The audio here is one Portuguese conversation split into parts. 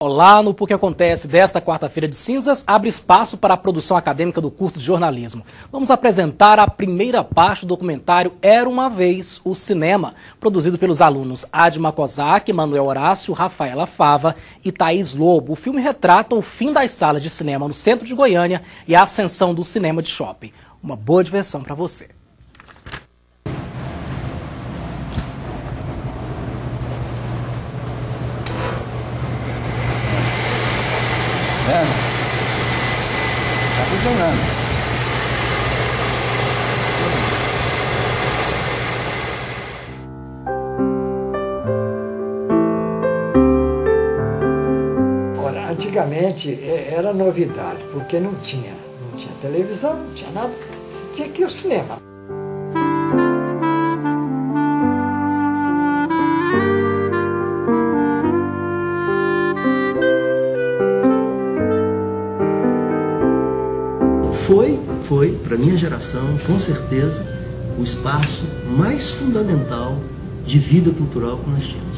Olá, no PUC Acontece desta quarta-feira de cinzas, abre espaço para a produção acadêmica do curso de jornalismo. Vamos apresentar a primeira parte do documentário Era Uma Vez, o Cinema, produzido pelos alunos Adma Kozak, Manuel Horácio, Rafaela Fava e Thaís Lobo. O filme retrata o fim das salas de cinema no centro de Goiânia e a ascensão do cinema de shopping. Uma boa diversão para você. Tá funcionando. Ora, antigamente era novidade, porque não tinha televisão, não tinha nada, você tinha que ir ao cinema. Foi, para minha geração, com certeza, o espaço mais fundamental de vida cultural que nós tínhamos.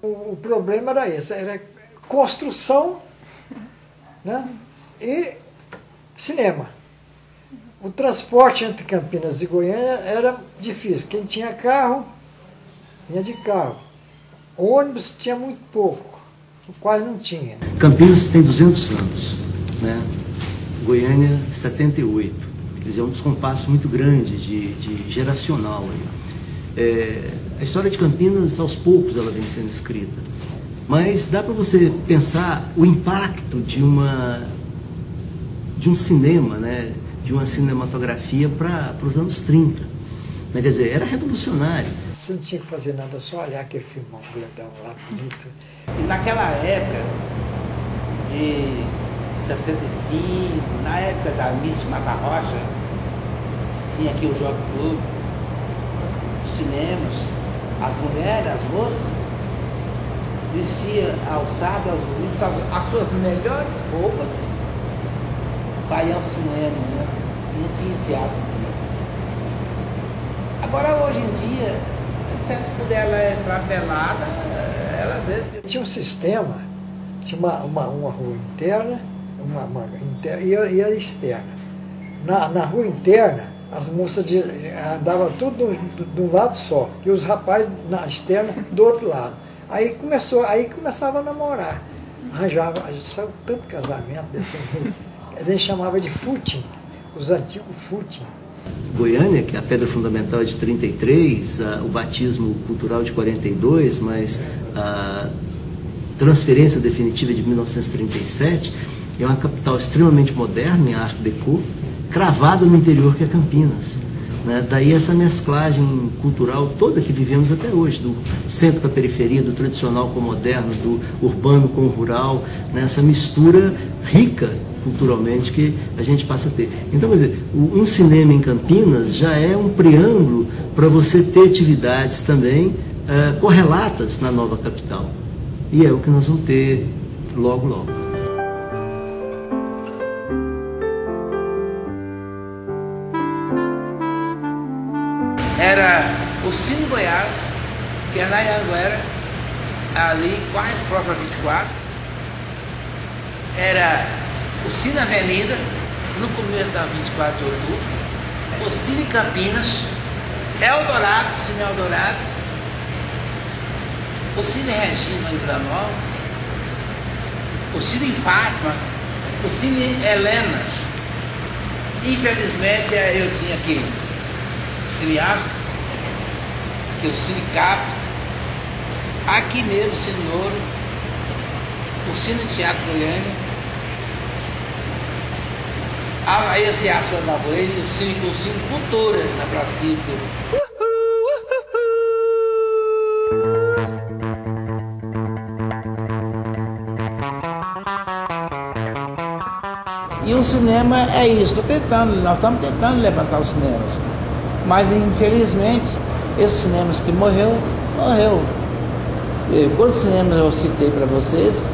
O problema era esse, era construção, né, e cinema. O transporte entre Campinas e Goiânia era difícil. Quem tinha carro, vinha de carro. Ônibus tinha muito pouco, quase não tinha. Campinas tem 200 anos, né? Goiânia 78. Quer dizer, é um descompasso muito grande de geracional aí. A história de Campinas, aos poucos, ela vem sendo escrita. Mas dá para você pensar o impacto de um cinema, né? De uma cinematografia para os anos 30. Quer dizer, era revolucionário. Você não tinha que fazer nada, só olhar aquele filmão grandão lá, bonito. E naquela época de 65, na época da Miss Mata Rocha, tinha aqui o Jockey Club, os cinemas, as mulheres, as moças, vestiam ao sábado, aos domingos, as suas melhores roupas para ir ao cinema, né? Não tinha teatro. Agora, hoje em dia, se puder ela entrar pelada, ela tinha um sistema, tinha uma rua interna, uma interna e a externa. Na rua interna, as moças andavam tudo de um lado só, e os rapazes na externa do outro lado. Aí começava a namorar. Arranjava, saiu tanto casamento desse rua. A gente chamava de footing, os antigos footing. Goiânia, que a pedra fundamental é de 33, o batismo cultural de 42, mas a transferência definitiva de 1937, é uma capital extremamente moderna, em Art Deco, cravada no interior que é Campinas. Né? Daí essa mesclagem cultural toda que vivemos até hoje, do centro com a periferia, do tradicional com o moderno, do urbano com o rural, né? Essa mistura rica culturalmente que a gente passa a ter. Então, quer dizer, um cinema em Campinas já é um preâmbulo para você ter atividades também correlatas na nova capital. E é o que nós vamos ter logo, logo. Era o Cine Goiás, que é na Anhanguera, ali quase próprio a 24. Era o Cine Avenida, no começo da 24 de outubro. O Cine Campinas, Eldorado, Cine Eldorado. O Cine Regina em Vila Nova. O Cine Fátima. O Cine Helena. Infelizmente eu tinha aqui o Cine Astro, que é o Cine Cap, aqui mesmo o Cine Ouro, o Cine Teatro Goiânia, a esse Astro da Boia, o Cine Cultura na Brasília. E o cinema é isso, nós estamos tentando levantar os cinemas. Mas, infelizmente, esses cinemas que morreu. Quantos cinemas eu citei para vocês,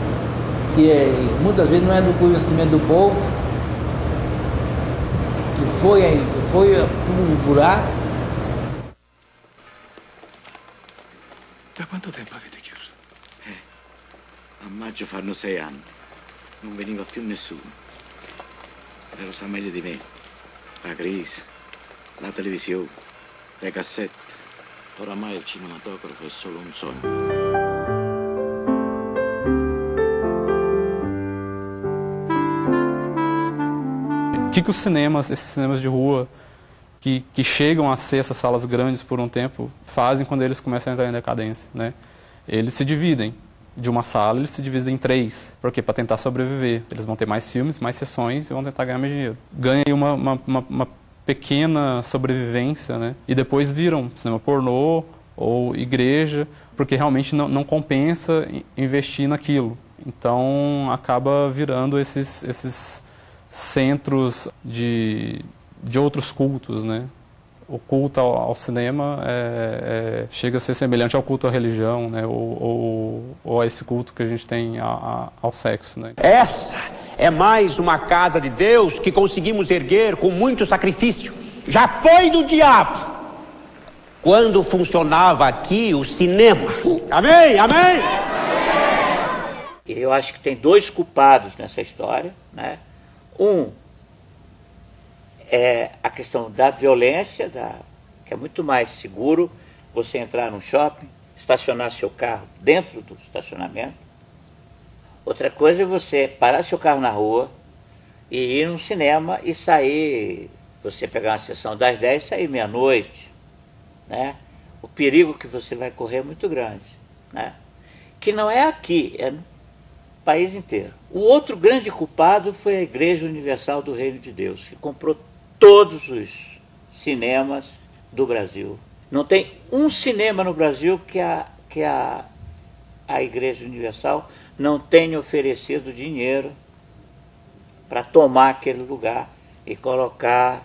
que muitas vezes não é do conhecimento do povo, que foi um buraco. Da quanto tempo avete chiuso? A maggio fanno 6 anni. Non veniva più nessuno. Lei lo sa meglio di me. La crisi, la televisione, le cassette. Oramai il cinematografo è solo un sogno. O que os cinemas, esses cinemas de rua, que chegam a ser essas salas grandes por um tempo, fazem quando eles começam a entrar em decadência, né? Eles se dividem. De uma sala, eles se dividem em 3. Por quê? Para tentar sobreviver. Eles vão ter mais filmes, mais sessões e vão tentar ganhar mais dinheiro. Ganha aí uma pequena sobrevivência, né? E depois viram cinema pornô ou igreja, porque realmente não compensa investir naquilo. Então, acaba virando esses centros de outros cultos, né? O culto ao cinema chega a ser semelhante ao culto à religião, né? ou a esse culto que a gente tem ao sexo, né? Essa é mais uma casa de Deus que conseguimos erguer com muito sacrifício. Já foi do diabo quando funcionava aqui o cinema. Amém? Amém? Eu acho que tem 2 culpados nessa história, né? Um é a questão da violência, que é muito mais seguro você entrar num shopping, estacionar seu carro dentro do estacionamento. Outra coisa é você parar seu carro na rua e ir num cinema e sair, você pegar uma sessão das 10 e sair meia-noite, né? O perigo que você vai correr é muito grande, né? Que não é aqui, é no país inteiro. O outro grande culpado foi a Igreja Universal do Reino de Deus, que comprou todos os cinemas do Brasil. Não tem um cinema no Brasil que a Igreja Universal não tenha oferecido dinheiro para tomar aquele lugar e colocar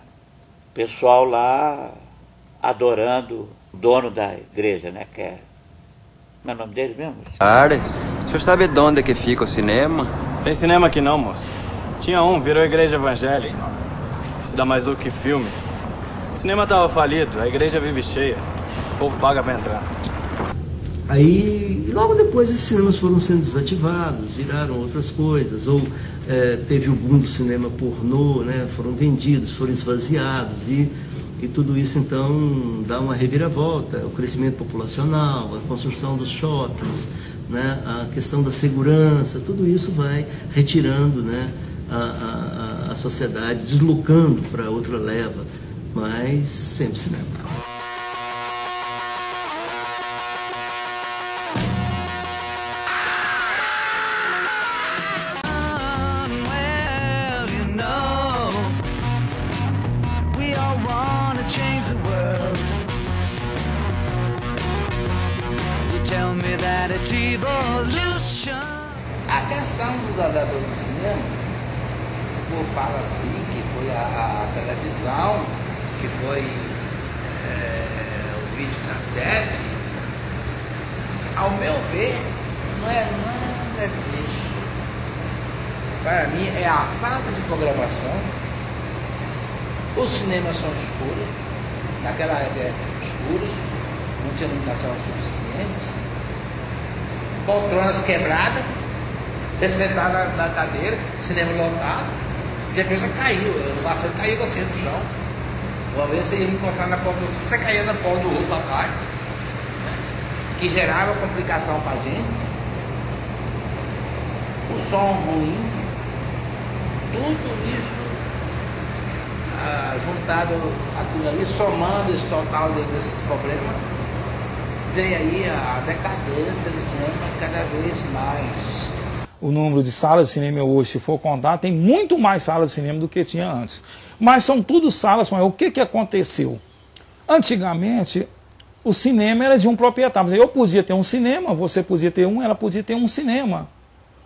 pessoal lá adorando o dono da igreja, né? Que é... Como é o nome dele mesmo? O senhor sabe de onde que fica o cinema? Tem cinema aqui não, moço. Tinha um, virou igreja evangélica. Isso dá mais do que filme. O cinema tava falido, a igreja vive cheia. O povo paga pra entrar. Aí, logo depois, esses cinemas foram sendo desativados, viraram outras coisas. Ou teve o boom do cinema pornô, né? Foram vendidos, foram esvaziados. E tudo isso, então, dá uma reviravolta. O crescimento populacional, a construção dos shoppings, né? A questão da segurança, tudo isso vai retirando, né? A sociedade, deslocando para outra leva, mas sempre cinema. A questão do cinema, o povo fala assim, que foi a televisão, que foi o videocassete. Ao meu ver, não é nada disso. Para mim é a falta de programação. Os cinemas são escuros, naquela época escuros, não tinha iluminação suficiente. Poltronas quebradas, você sentado na cadeira, cinema lotado, de repente você caiu, o assento caiu você no chão. Uma vez você ia encostar na porta, você caía na porta do outro atrás, né? Que gerava complicação para a gente. O som ruim, tudo isso juntado aquilo ali, somando esse total desses problemas, vem aí a decadência do cinema cada vez mais. O número de salas de cinema hoje, se for contar, tem muito mais salas de cinema do que tinha antes. Mas são tudo salas, mas o que aconteceu? Antigamente, o cinema era de um proprietário. Eu podia ter um cinema, você podia ter um, ela podia ter um cinema.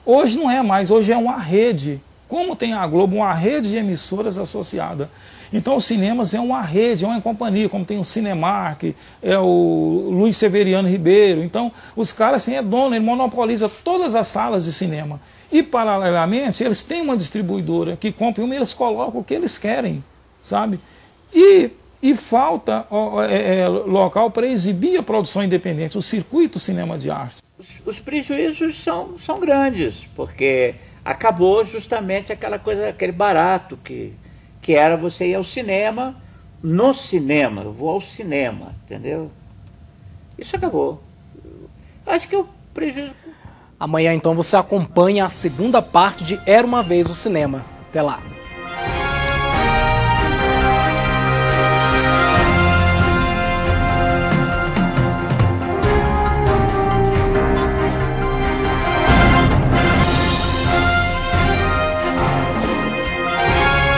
Hoje não é mais, hoje é uma rede como tem a Globo, uma rede de emissoras associada. Então os cinemas é uma rede, é uma companhia, como tem o Cinemark, é o Luiz Severiano Ribeiro. Então os caras assim, é dono, ele monopoliza todas as salas de cinema. E paralelamente eles têm uma distribuidora que compra e eles colocam o que eles querem, sabe? E falta local para exibir a produção independente, o circuito cinema de arte. Os prejuízos são grandes, porque acabou justamente aquela coisa, aquele barato que era você ir ao cinema, no cinema, eu vou ao cinema, entendeu? Isso acabou. Acho que o prejuízo... Amanhã, então, você acompanha a segunda parte de Era Uma Vez o Cinema. Até lá.